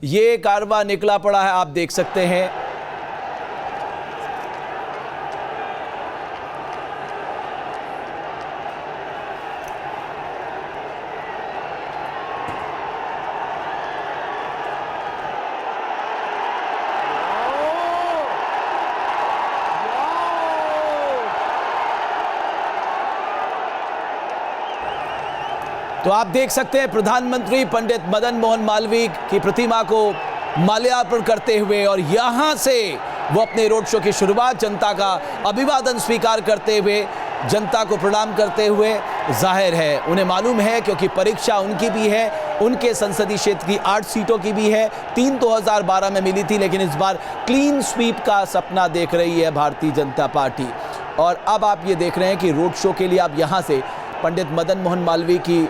ये कारवां निकला पड़ा है, आप देख सकते हैं। तो आप देख सकते हैं प्रधानमंत्री पंडित मदन मोहन मालवीय की प्रतिमा को माल्यार्पण करते हुए और यहां से वो अपने रोड शो की शुरुआत जनता का अभिवादन स्वीकार करते हुए, जनता को प्रणाम करते हुए। जाहिर है उन्हें मालूम है, क्योंकि परीक्षा उनकी भी है, उनके संसदीय क्षेत्र की 8 सीटों की भी है। 3 2012 में मिली थी, लेकिन इस बार क्लीन स्वीप का सपना देख रही है भारतीय जनता पार्टी। और अब आप ये देख रहे हैं कि रोड शो के लिए आप यहाँ से पंडित मदन मोहन मालवीय की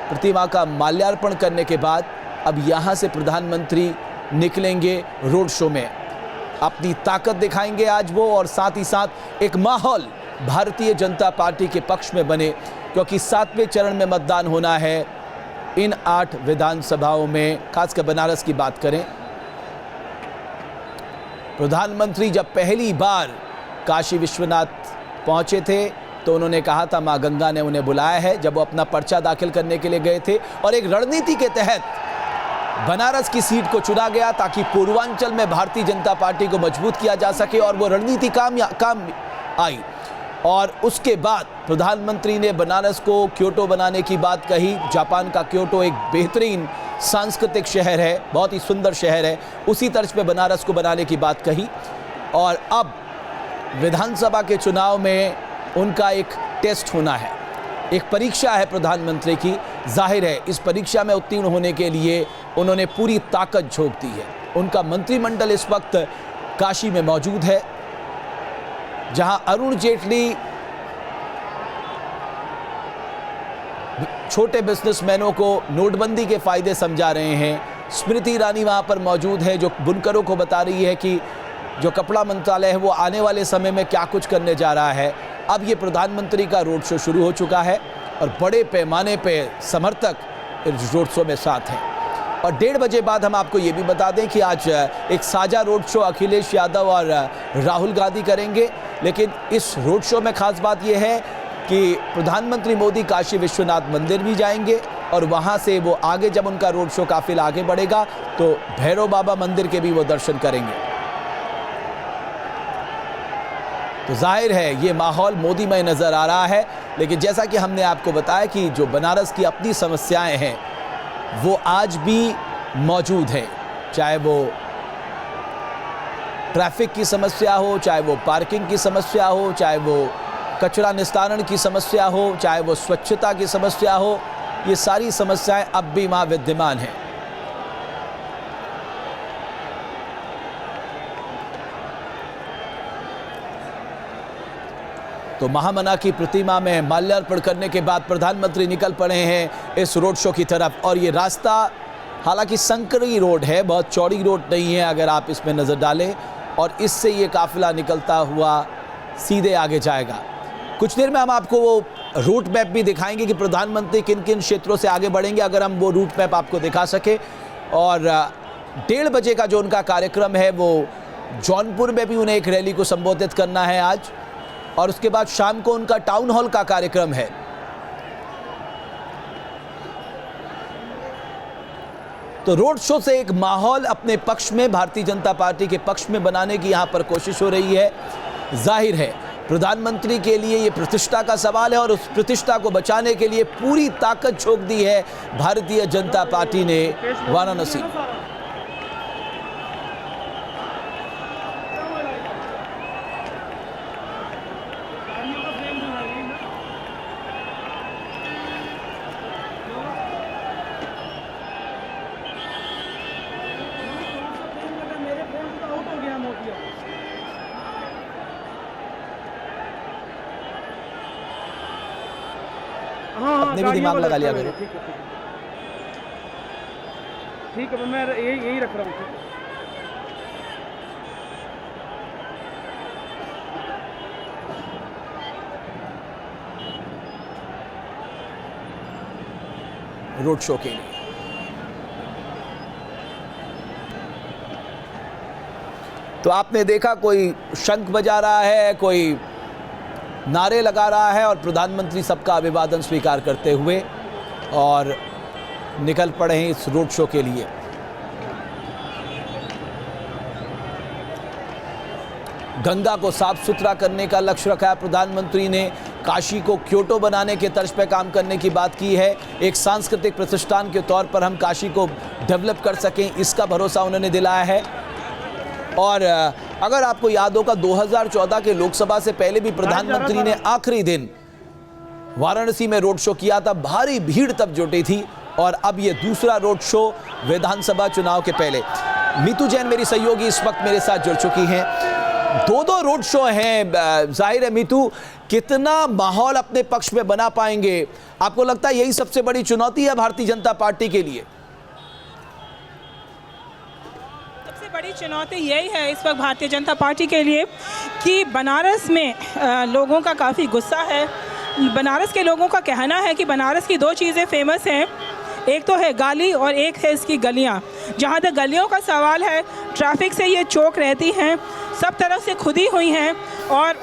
प्रतिमा का माल्यार्पण करने के बाद अब यहाँ से प्रधानमंत्री निकलेंगे रोड शो में, अपनी ताकत दिखाएंगे आज वो, और साथ ही साथ एक माहौल भारतीय जनता पार्टी के पक्ष में बने, क्योंकि 7वें चरण में मतदान होना है इन 8 विधानसभाओं में। खासकर बनारस की बात करें, प्रधानमंत्री जब पहली बार काशी विश्वनाथ पहुंचे थे तो उन्होंने कहा था मां गंगा ने उन्हें बुलाया है, जब वो अपना पर्चा दाखिल करने के लिए गए थे। और एक रणनीति के तहत बनारस की सीट को चुना गया ताकि पूर्वांचल में भारतीय जनता पार्टी को मजबूत किया जा सके, और वो रणनीति काम आई। और उसके बाद प्रधानमंत्री ने बनारस को क्योटो बनाने की बात कही। जापान का क्योटो एक बेहतरीन सांस्कृतिक शहर है, बहुत ही सुंदर शहर है, उसी तर्ज पे बनारस को बनाने की बात कही। और अब विधानसभा के चुनाव में उनका एक टेस्ट होना है, एक परीक्षा है प्रधानमंत्री की। जाहिर है इस परीक्षा में उत्तीर्ण होने के लिए उन्होंने पूरी ताकत झोंक दी है। उनका मंत्रिमंडल इस वक्त काशी में मौजूद है, जहां अरुण जेटली छोटे बिजनेसमैनों को नोटबंदी के फायदे समझा रहे हैं। स्मृति ईरानी वहां पर मौजूद है, जो बुनकरों को बता रही है कि जो कपड़ा मंत्रालय है वो आने वाले समय में क्या कुछ करने जा रहा है। अब ये प्रधानमंत्री का रोड शो शुरू हो चुका है और बड़े पैमाने पे समर्थक इस रोड शो में साथ हैं। और 1:30 बजे बाद हम आपको ये भी बता दें कि आज एक साझा रोड शो अखिलेश यादव और राहुल गांधी करेंगे। लेकिन इस रोड शो में खास बात यह है कि प्रधानमंत्री मोदी काशी विश्वनाथ मंदिर भी जाएंगे, और वहाँ से वो आगे, जब उनका रोड शो काफिला आगे बढ़ेगा तो भैरव बाबा मंदिर के भी वो दर्शन करेंगे। तो जाहिर है ये माहौल मोदीमय नज़र आ रहा है। लेकिन जैसा कि हमने आपको बताया कि जो बनारस की अपनी समस्याएं हैं वो आज भी मौजूद हैं, चाहे वो ट्रैफिक की समस्या हो, चाहे वो पार्किंग की समस्या हो, चाहे वो कचरा निस्तारण की समस्या हो, चाहे वो स्वच्छता की समस्या हो, ये सारी समस्याएं अब भी वहाँ विद्यमान हैं। तो महामना की प्रतिमा में माल्यार्पण करने के बाद प्रधानमंत्री निकल पड़े हैं इस रोड शो की तरफ। और ये रास्ता हालांकि संकरी रोड है, बहुत चौड़ी रोड नहीं है अगर आप इसमें नज़र डालें, और इससे ये काफिला निकलता हुआ सीधे आगे जाएगा। कुछ देर में हम आपको वो रूट मैप भी दिखाएंगे कि प्रधानमंत्री किन किन क्षेत्रों से आगे बढ़ेंगे, अगर हम वो रूट मैप आपको दिखा सके। और 1:30 बजे का जो उनका कार्यक्रम है वो जौनपुर में भी उन्हें एक रैली को संबोधित करना है आज, और उसके बाद शाम को उनका टाउन हॉल का कार्यक्रम है। तो रोड शो से एक माहौल अपने पक्ष में, भारतीय जनता पार्टी के पक्ष में बनाने की यहां पर कोशिश हो रही है। जाहिर है प्रधानमंत्री के लिए ये प्रतिष्ठा का सवाल है, और उस प्रतिष्ठा को बचाने के लिए पूरी ताकत झोंक दी है भारतीय जनता पार्टी ने वाराणसी। अपने भी दिमाग लगा लिया करो। ठीक है, मैं यही रख रहा हूँ। रोड शो के लिए तो आपने देखा कोई शंख बजा रहा है, कोई नारे लगा रहा है और प्रधानमंत्री सबका अभिवादन स्वीकार करते हुए और निकल पड़े हैं इस रोड शो के लिए। गंगा को साफ सुथरा करने का लक्ष्य रखा है प्रधानमंत्री ने। काशी को क्योटो बनाने के तर्ज पर काम करने की बात की है। एक सांस्कृतिक प्रतिष्ठान के तौर पर हम काशी को डेवलप कर सकें, इसका भरोसा उन्होंने दिलाया है। और अगर आपको याद होगा 2014 के लोकसभा से पहले भी प्रधानमंत्री ने आखिरी दिन वाराणसी में रोड शो किया था, भारी भीड़ तब जुटी थी। और अब ये दूसरा रोड शो विधानसभा चुनाव के पहले। मीतू जैन मेरी सहयोगी इस वक्त मेरे साथ जुड़ चुकी हैं। दो रोड शो हैं, जाहिर है मीतू कितना माहौल अपने पक्ष में बना पाएंगे? आपको लगता है यही सबसे बड़ी चुनौती है भारतीय जनता पार्टी के लिए? सबसे बड़ी चुनौती यही है इस वक्त भारतीय जनता पार्टी के लिए कि बनारस में लोगों का काफ़ी गुस्सा है। बनारस के लोगों का कहना है कि बनारस की दो चीज़ें फेमस हैं, एक तो है गाली और एक है इसकी गलियां। जहां तक गलियों का सवाल है, ट्रैफिक से ये चौक रहती हैं, सब तरफ से खुदी हुई हैं और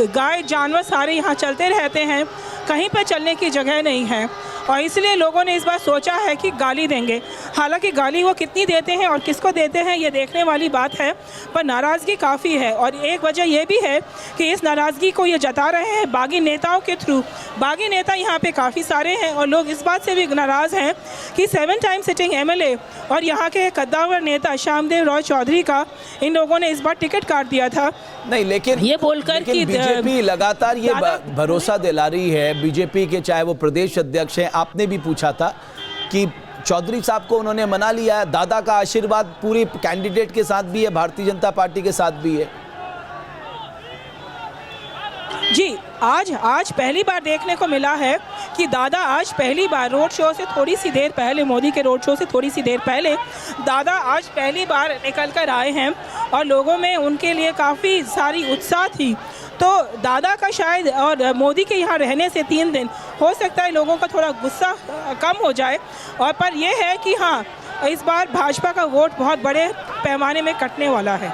गाय जानवर सारे यहाँ चलते रहते हैं, कहीं पर चलने की जगह नहीं है। और इसलिए लोगों ने इस बार सोचा है कि गाली देंगे। हालांकि गाली वो कितनी देते हैं और किसको देते हैं ये देखने वाली बात है, पर नाराज़गी काफ़ी है। और एक वजह ये भी है कि इस नाराज़गी को ये जता रहे हैं बागी नेताओं के थ्रू। बागी नेता यहाँ पे काफ़ी सारे हैं और लोग इस बात से भी नाराज़ हैं कि 7 टाइम सिटिंग MLA और यहाँ के कद्दावर नेता श्यामदेव रॉय चौधरी का इन लोगों ने इस बार टिकट काट दिया था। नहीं, लेकिन ये बोलकर कि बीजेपी लगातार ये भरोसा दिला रही है, बीजेपी के चाहे वो प्रदेश अध्यक्ष हैं, आपने भी पूछा था कि चौधरी साहब को उन्होंने मना लिया है। दादा का आशीर्वाद पूरी कैंडिडेट के साथ भी है, भारतीय जनता पार्टी के साथ भी है। जी, आज पहली बार देखने को मिला है कि दादा आज पहली बार रोड शो से थोड़ी सी देर पहले, मोदी के रोड शो से थोड़ी सी देर पहले दादा आज पहली बार निकल कर आए हैं और लोगों में उनके लिए काफ़ी सारी उत्साह थी। तो दादा का शायद और मोदी के यहाँ रहने से 3 दिन हो सकता है लोगों का थोड़ा गुस्सा कम हो जाए। और पर यह है कि हाँ, इस बार भाजपा का वोट बहुत बड़े पैमाने में कटने वाला है।